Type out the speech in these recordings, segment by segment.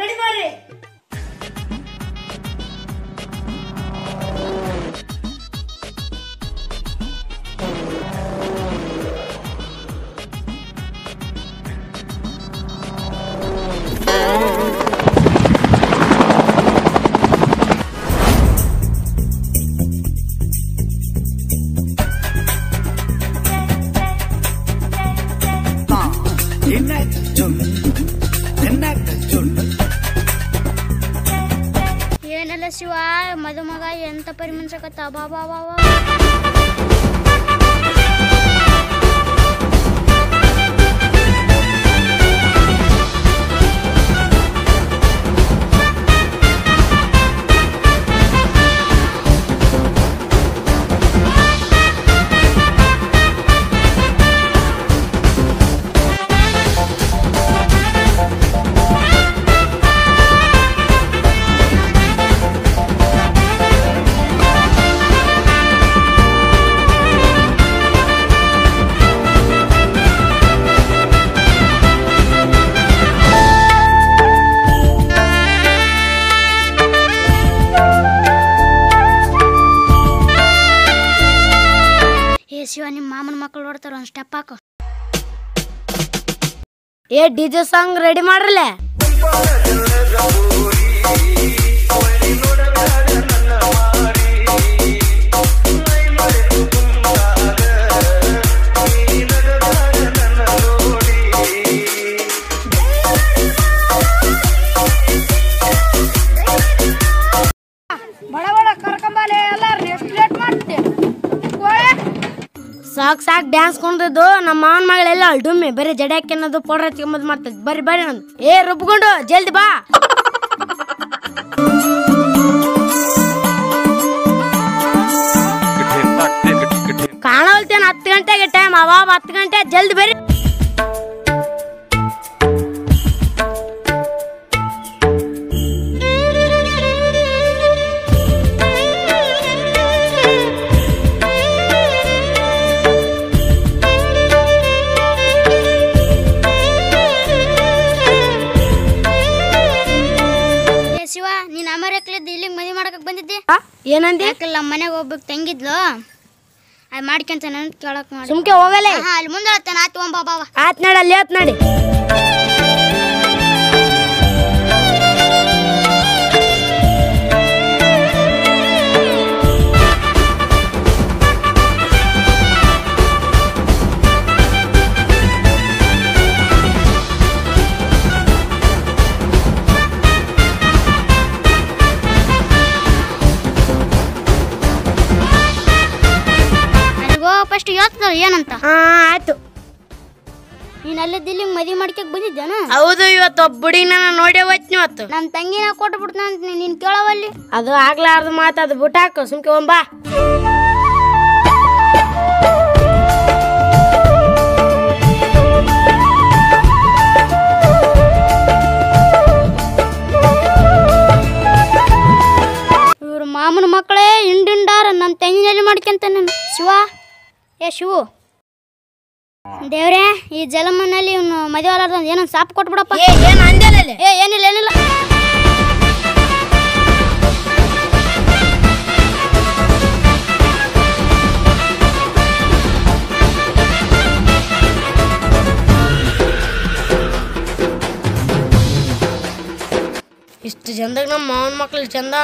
Ready ಮಾಡಿ. ಏನಲ್ಲ ಶಿವ ಮದುಮಗ ಎಂತ ಪರಿಮನ್ಸಕತ್ತ ಬಾಬಾ ಬಾಬಾ. ಶಿವ ನಿಮ್ಮ ಮಾಮನ ಮಕ್ಕಳು ನೋಡ್ತಾರ ಒಂದ್ ಸ್ಟೆಪ್ ಹಾಕು. ಏ ಡಿಜೆ ಸಾಂಗ್ ರೆಡಿ ಮಾಡ್ರಲ್ಲ. ಬಡ ಬಡ ಕರ್ಕೊಂಬಾಲೆ ಎಲ್ಲಾರು ಎಷ್ಟು ಲೇಟ್ ಮಾಡ್ತೆ. ಸಾಕ್ ಸಾಕ್ ಡ್ಯಾನ್ಸ್ ಕೊಂಡಿದ್ದು ನಮ್ಮ ಮಾವನ ಮಗಳೆಲ್ಲ ಡುಮ್ಮಿ ಬರೀ ಜಡೆ ಹಾಕ್ಯನ್ನೋದು ಪೌಡರ್ ಹಚ್ಕೊಂಬದ್ ಮಾಡ್ತದ. ಬರ್ರಿ ಬರ್ರಿ ನಂದು ಏ ರುಬ್ಕೊಂಡು ಜಲ್ದಿ ಬಾ. ಕಾಣವಲ್ತೇನ 10 ಗಂಟೆಗೆ ಟೈಮ್ ಅವ 10 ಗಂಟೆ ಜಲ್ದಿ ಬರ್ರಿ. ಶಿವ ನೀನ್ ಅಮರಕ್ಲಿದ್ದು ಇಲ್ಲಿಗೆ ಮದುವೆ ಮಾಡಕ್ ಬಂದಿದ್ದೆ. ಏನಂದಿ? ಯಾಕಲ್ಲ ನಮ್ಮ ಮನೆಗೆ ಹೋಗ್ಬೇಕು ತಂಗಿದ್ಲು ಅದು ಮಾಡ್ಕೊಂತ ನನ್ ಕೇಳಕ್ ಮಾಡಿ ಸುಮ್ಕೆ ಹೋಗಲೇ. ಅಲ್ಲಿ ಮುಂದೆ ಹೇಳ್ತಾನೆ ಆಯ್ತು ಒಂಬ ಬಾಬಾ ಆತ್ ನಡಿ ಅಲ್ಲಿ ಆತ್ ನಡಿ. ಫಸ್ಟ್ ಹೇಳ್ತದ ಏನಂತ. ಆಯ್ತು. ನೀನ್ ಅಲ್ಲೇ ದಿಲ್ಲಿಗೆ ಮದುವೆ ಮಾಡ್ಕಕ್ ಬಂದಿದ್ದೇನ? ಹೌದು, ಇವತ್ತು ಒಬ್ಬ ಹುಡುಗಿನ ನೋಡೇ ಹೋಯ್ತು. ಇವತ್ತು ನಮ್ಮ ತಂಗಿನ ಕೊಟ್ಟು ಬಿಡ್ತಾನ ನೀನ್ ಕೇಳವಲ್ಲಿ. ಅದು ಆಗ್ಲಾರ್ದು ಮಾತು, ಅದು ಬಿಟ್ಟಾಕು ಸುಮ್ಕೆ ಒಂಬಾ. ಇವ್ರ ಮಾಮನ ಮಕ್ಕಳೇ ಹಿಂಡಿಂಡಾರ ನಮ್ಮ ತಂಗಿನಲ್ಲಿ ಮಾಡ್ಕೊಂತ ನಾನು. ಶಿವ ಏ ಶಿವು ದೇವ್ರೆ ಈ ಜಲಮನಲ್ಲಿ ಇವನು ಮದುವೆ ಆಲಾರ್ದ ಏನೊಂದು ಸಾಪ್ ಕೊಟ್ಬಿಡಪ್ಪ. ಏನು ಅಂದೇನ? ಏನಿಲ್ಲ ಏನಿಲ್ಲ. ಇಷ್ಟು ಚಂದಾಗ ನಮ್ಮ ಮಾವನ ಮಕ್ಳು ಚಂದ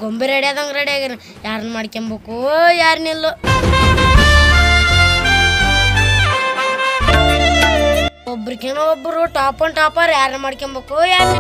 ಗೊಂಬೆ ರೆಡಿ ಆದಂಗೆ ರೆಡಿ ಆಗ್ಯಾರ. ಯಾರನ್ನ ಮಾಡ್ಕೊಂಬೇಕು ಯಾರನ್ನಿಲ್ಲೋ. ಒಬ್ರಿಗೇನೋ ಒಬ್ರು ಟಾಪ್ ಅಂಡ್ ಟಾಪರ್. ಯಾರನ್ನ ಮಾಡ್ಕೊಂಬೇಕು ಯಾರನ್ನ.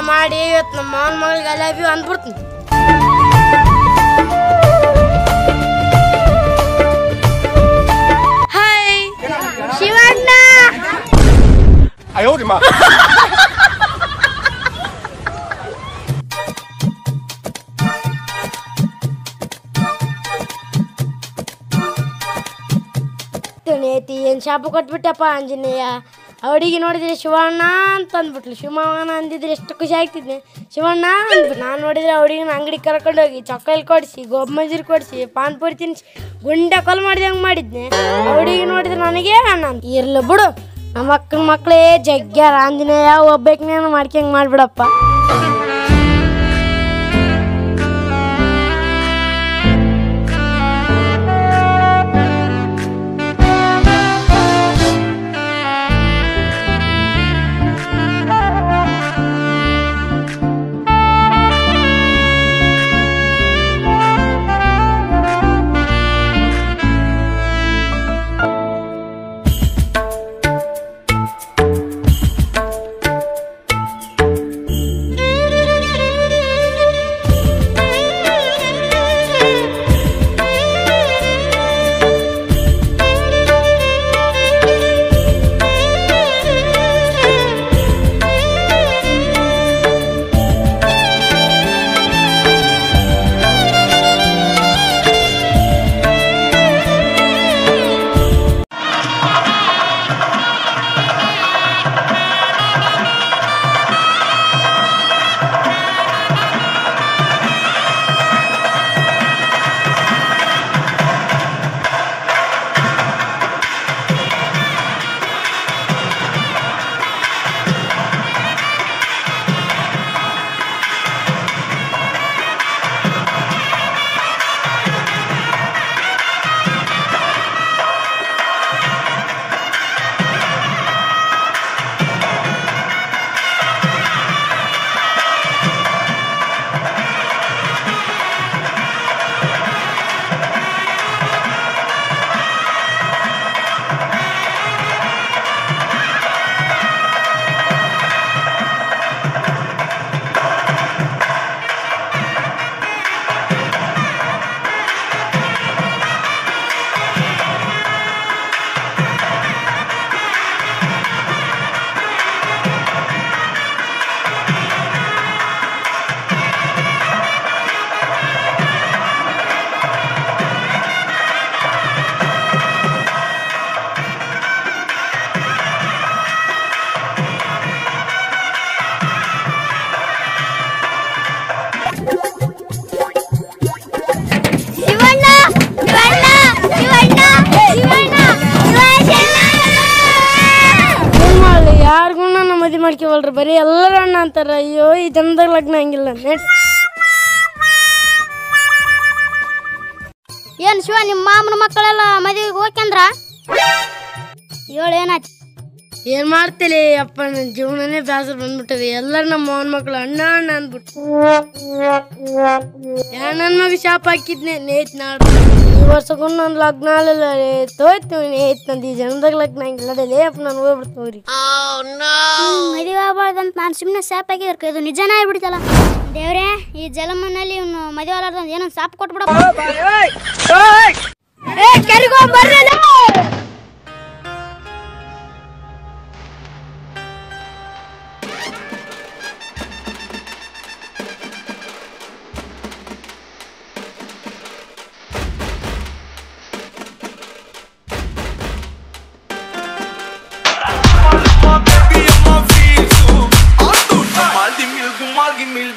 ಮಾಡಿ ಇವತ್ತು ನಮ್ಮ ಮಾವನ ಮಗಳಿಗೆ ಐ ಲವ್ ಯು ಅಂದ್ಬಿಡ್ತೀನಿ. ನೇತಿ ಏನು ಶಾಪ ಕೊಟ್ಬಿಟ್ಟಪ್ಪ ಆಂಜನೇಯ. ಅವಡಿಗೆ ನೋಡಿದ್ರೆ ಶಿವಣ್ಣ ಅಂತ ಅಂದ್ಬಿಟ್ಲು. ಶಿವಣ್ಣ ಅಂದಿದ್ರೆ ಎಷ್ಟು ಖುಷಿ ಆಗ್ತಿದ್ದೆ. ಶಿವಣ್ಣ ಅಂದ್ಬಿಟ್ಟು ನಾನು ನೋಡಿದ್ರೆ ಅವಡಿಗೆ ಅಂಗಡಿ ಕರ್ಕೊಂಡೋಗಿ ಚಾಕ್ಲೇಟ್ ಕೊಡಿಸಿ, ಗೋಬಿ ಮಂಜೂರಿ ಕೊಡಿಸಿ, ಪಾನ್ಪುರಿ ತಿನ್ನಿಸಿ ಗುಂಡೆ ಕೊಲ್ ಮಾಡಿದಂಗೆ ಮಾಡಿದ್ನೆ. ಅವಡಿಗೆ ನೋಡಿದ್ರೆ ನನಗೆ ಅಣ್ಣ ಇರ್ಲಿ ಬಿಡು, ನಮ್ಮ ಅಕ್ಕನ ಮಕ್ಕಳೇ ಜಗ್ಗ್ಯಾರ. ಆಂಜನೇಯ ಒಬ್ಬಾಕಿನೇನು ಮಾಡ್ಕೊಂಗೆ ಮಾಡಿಬಿಡಪ್ಪ. ಮದುವೆ ಮಾಡ್ಕೊವಲ್ರಿ, ಬರೀ ಎಲ್ಲರ ಅಣ್ಣ ಅಂತಾರ. ಅಯ್ಯೋ ಈ ಜನದಾಗ ಲಗ್ನ ಹಂಗಿಲ್ಲ. ಏನು ಶಿವ, ನಿಮ್ಮ ಮಾಮನ ಮಕ್ಕಳೆಲ್ಲ ಮದುವೆಗೆ ಹೋಗ್ಯಂದ್ರ ಏನಾಯ್ತು? ಏನು ಮಾಡ್ತೇಲಿ ಅಪ್ಪ, ನನ್ನ ಜೀವನನೇ ಬೇಸರ ಬಂದ್ಬಿಟ್ಟದೆ. ಎಲ್ಲರೂ ನಮ್ಮ ಮಾವನ ಮಕ್ಕಳು ಅಣ್ಣ ಅಣ್ಣ ಅಂದ್ಬಿಟ್ಟು ನನ್ನ ಮಗ ಶಾಪ್ ಹಾಕಿದ್ನೆ. ನೇತ್ ನಾಡು ಈ ವರ್ಷಕ್ಕೊಂದು ಒಂದು ಲಗ್ನ ಅಲ್ಲ ತೋಯ್ತು. ನೇತ್ ನಂದು ಈ ಜನದಾಗ ಲಗ್ನ ಹಂಗಿಲ್ಲದೇ ಅಪ್ಪ, ನಾನು ಹೋಗ್ಬಿಡ್ತೀವ್ರಿ. ಮದುವೆ ಆಗ್ಬಾರ್ದಂತ ನಾನು ಸುಮ್ಮನೆ ಶಾಪ್ ಹಾಕಿದ್ರೆ ಇದು ನಿಜನೇ ಆಗ್ಬಿಡ್ತಲ್ಲ. ದೇವ್ರೆ, ಈ ಜಲಮನಲ್ಲಿ ಇವನು ಮದುವೆ ಆಗ್ಲಾರ್ದಂತ ಏನೊಂದು ಶಾಪ್ ಕೊಟ್ಬಿಡಪ್ಪ.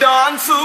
Danço.